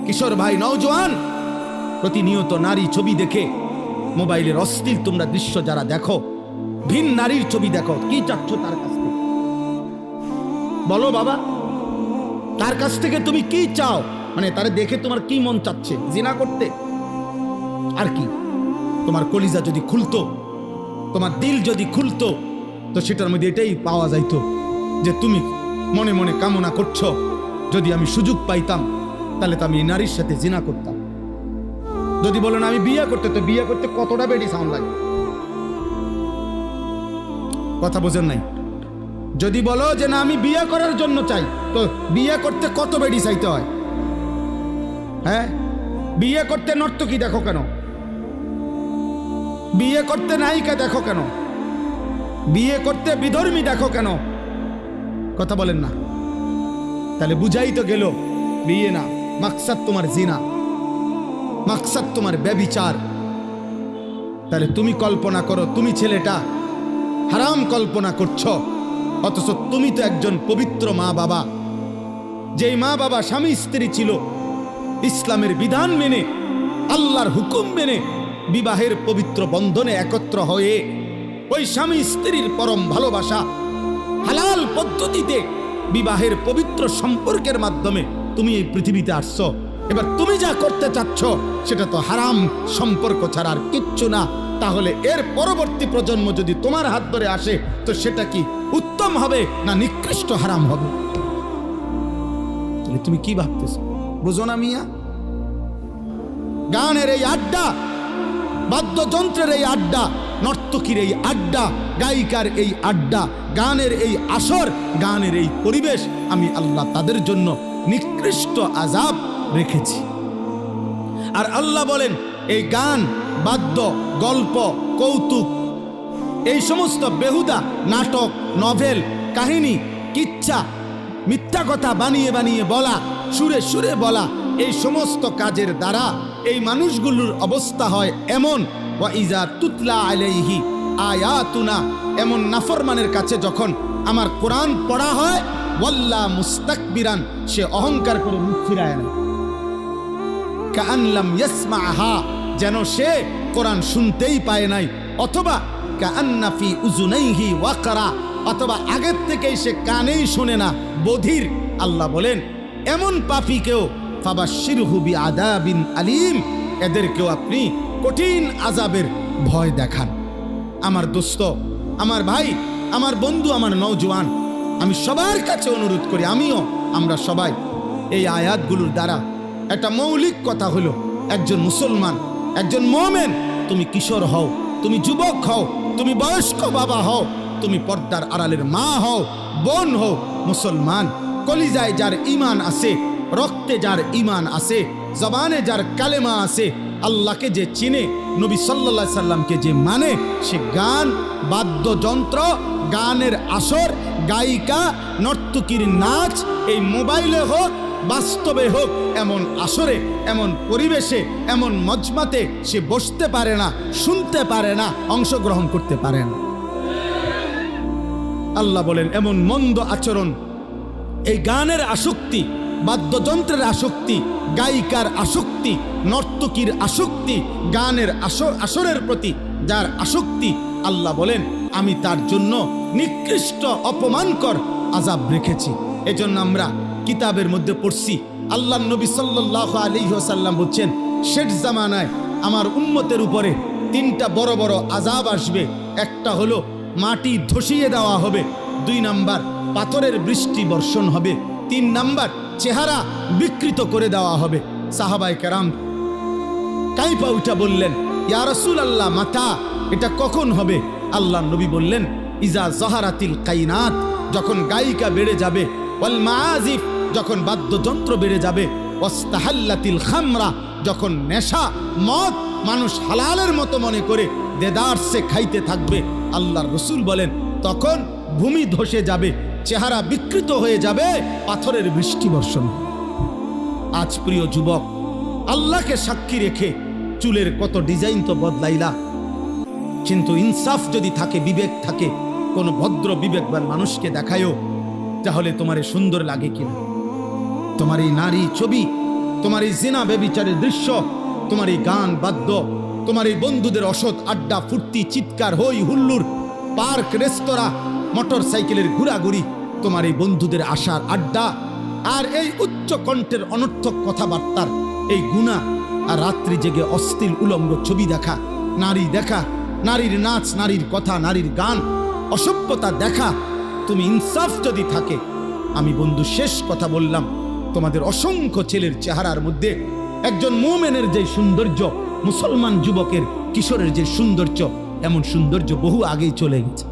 কিশোর ভাই, নওজোয়ান, প্রতিনিয়ত নারী ছবি দেখে মোবাইলের অশ্লীল তোমরা দৃশ্য যারা দেখো, ভিন নারীর ছবি দেখো, কি চাচ্ছ তার কাছ থেকে? বলো বাবা, তার কাছ থেকে তুমি কি চাও? মানে তারে দেখে তোমার কি মন চাচ্ছে? জিনা করতে? আর কি? তোমার কলিজা যদি খুলতো, তোমার দিল যদি খুলতো, তো সেটার মধ্যে এটাই পাওয়া যাইতো যে তুমি মনে মনে কামনা করছো, যদি আমি সুযোগ পাইতাম তাহলে তো আমি এই নারীর সাথে জিনা করতাম। যদি বলো না আমি বিয়ে করতে, তো বিয়ে করতে কতটা বেডি সাউন্ড লাগে? কথা বোঝেন নাই? যদি বলো যে না আমি বিয়ে করার জন্য চাই, তো বিয়ে করতে কত বেডি চাইতে হয়? হ্যাঁ, বিয়ে করতে নর্তকী দেখো কেন? বিয়ে করতে নায়িকা দেখো কেন? বিয়ে করতে বিধর্মী দেখো কেন? কথা বলেন না? তাহলে বুঝাই তো গেল বিয়ে না, মাকসাদ তোমার জিনা, মাকসাদ তোমার ব্যভিচার। তাহলে তুমি কল্পনা করো, তুমি ছেলেটা হারাম কল্পনা করছো, অথচ তুমি তো একজন পবিত্র মা বাবা। যেই মা বাবা স্বামী স্ত্রী ছিল, ইসলামের বিধান মেনে, আল্লাহর হুকুম মেনে বিবাহের পবিত্র বন্ধনে একত্র হয়ে ওই স্বামী স্ত্রীর পরম ভালোবাসা, হালাল পদ্ধতিতে বিবাহের পবিত্র সম্পর্কের মাধ্যমে তুমি এই পৃথিবীতে আসছো। এবার তুমি যা করতে চাচ্ছ সেটা তো হারাম সম্পর্ক ছাড়া আর কিচ্ছু না। তাহলে এর পরবর্তী প্রজন্ম যদি তোমার হাত ধরে আসে, তো সেটা কি উত্তম হবে না নিকৃষ্ট হারাম হবে? তুমি কি ভাবতেছো? বুঝো না মিয়া? গানের এই আড্ডা, বাদ্যযন্ত্রের এই আড্ডা, নর্তকীর এই আড্ডা, গায়িকার এই আড্ডা, গানের এই আসর, গানের এই পরিবেশ, আমি আল্লাহ তাদের জন্য নিকৃষ্ট আযাব রেখেছি। আর আল্লাহ বলেন এই গান, বাদ্য, গল্প, কৌতুক, এই সমস্ত বেহুদা নাটক, নভেল, কাহিনী, কিচ্ছা, মিথ্যা কথা বানিয়ে বানিয়ে বলা, সুরে সুরে বলা, এই সমস্ত কাজের দ্বারা এই মানুষগুলোর অবস্থা হয় এমন, ওয়া ইজা তুতলা আলাইহি আয়াতুনা, এমন নাফরমানের কাছে যখন আমার কোরআন পড়া হয়, ওয়াল্লা মুস্তাকবিরান, সে অহংকার করে মুখ ফিরায় না, কাআন লাম ইয়াসমাআহা, যেন সে কোরআন শুনতেই পায় নাই, অথবা কাআন্না ফি উযুনাইহি ওয়াকরা, অথবা আগের থেকেই সে কানেই শুনে না, বধির। আল্লাহ বলেন এমন পাপীকেও ফাবাশশিরহু বিআযাবিন আলীম, এদেরকেও আপনি কঠিন আযাবের ভয় দেখান। আমার দোস্ত, আমার ভাই, আমার বন্ধু, আমার নওজোয়ান, আমি সবার কাছে অনুরোধ করি, আমরা সবাই এই আয়াতগুলোর দ্বারা একটা মৌলিক কথা হলো, একজন মুসলমান, একজন মুমিন, তুমি কিশোর হও, তুমি যুবক হও, তুমি বয়স্ক বাবা হও, তুমি পর্দার আড়ালের মা হও, বোন হও, মুসলমান, কলিজায় যার ঈমান আছে, রক্তে যার ঈমান আছে, জবানে যার কালেমা আছে, আল্লাহকে যে চিনে, নবী সাল্লাল্লাহু আলাইহি সাল্লামকে যে মানে, সে গান, বাদ্যযন্ত্র, গানের আসর, গায়িকা, নর্তকীর নাচ, এই মোবাইলে হোক, বাস্তবে হোক, এমন আসরে, এমন পরিবেশে, এমন মজমাতে সে বসতে পারে না, শুনতে পারে না, অংশগ্রহণ করতে পারে না। আল্লাহ বলেন এমন মন্দ আচরণ, এই গানের আসক্তি, বাদ্যযন্ত্রের আসক্তি, গায়িকার আসক্তি, নর্তকীর আসক্তি, গানের আসরের প্রতি যার আসক্তি, আল্লাহ বলেন আমি তার জন্য নিকৃষ্ট অপমানকর আযাব রেখেছি। এজন্য আমরা কিতাবের মধ্যে পড়ছি, আল্লাহ নবী সাল্লাল্লাহু আলাইহি ওয়াসাল্লাম বলছেন শেষ জামানায় আমার উম্মতের উপরে তিনটা বড় বড় আযাব আসবে। একটা হলো মাটি ধসিয়ে দেওয়া হবে, 2 নাম্বার পাথরের বৃষ্টি বর্ষণ হবে, 3 নাম্বার চেহারা বিকৃত করে দেওয়া হবে। সাহাবায়ে কেরাম কাইপা উঠা বললেন, ইয়া রাসূলুল্লাহ, মাতা, এটা কখন হবে? আল্লাহ নবী বললেন ইজা যাহারাতিল কাইনাত, যখন গায়িকা বেড়ে যাবে, ওয়াল মাআজিফ, যখন বাদ্যযন্ত্র বেড়ে যাবে, ওয়াস্তাহাল্লাতিল খামরা, যখন নেশা, মদ মানুষ হালালের মতো মনে করে দেদারসে খাইতে থাকবে। আল্লাহর রাসূল বলেন তখন ভূমি ধসে যাবে, চেহারা বিকৃত হয়ে যাবে, পাথরের বৃষ্টি বর্ষণ। আজ প্রিয় যুবক, আল্লাহকে সাক্ষী রেখে চুলের কত ডিজাইন তো বদলাইলা, কিন্তু ইনসাফ যদি থাকে, বিবেক থাকে, কোন ভদ্র বিবেকবান মানুষকে দেখায়ও, তাহলে তোমার সুন্দর লাগে কিনা? তোমার এই নারী ছবি, তোমার এই জিনা ব্যভিচারের দৃশ্য, তোমার এই গান বাদ্য, তোমার এই বন্ধুদের অসৎ আড্ডা ফুর্তি চিৎকার হই হুল্লুর, পার্ক রেস্তোরাঁ মোটর সাইকেলের ঘোরাঘুরি, তোমার এই বন্ধুদের আশার আড্ডা, আর এই উচ্চ কণ্ঠের অনর্থক কথাবার্তার এই গুনাহ, আর রাত্রি জেগে অশ্লীল উলঙ্গ ছবি দেখা, নারী দেখা, নারীর নাচ, নারীর কথা, নারীর গান, অসভ্যতা দেখা। তুমি ইনসাফ যদি থাকে, আমি বন্ধু শেষ কথা বললাম, তোমাদের অসংখ্য ছেলের চেহারার মধ্যে একজন মুমিনের যে সৌন্দর্য, মুসলমান যুবকের কিশোরের যে সৌন্দর্য, এমন সৌন্দর্য বহু আগেই চলে গেছে।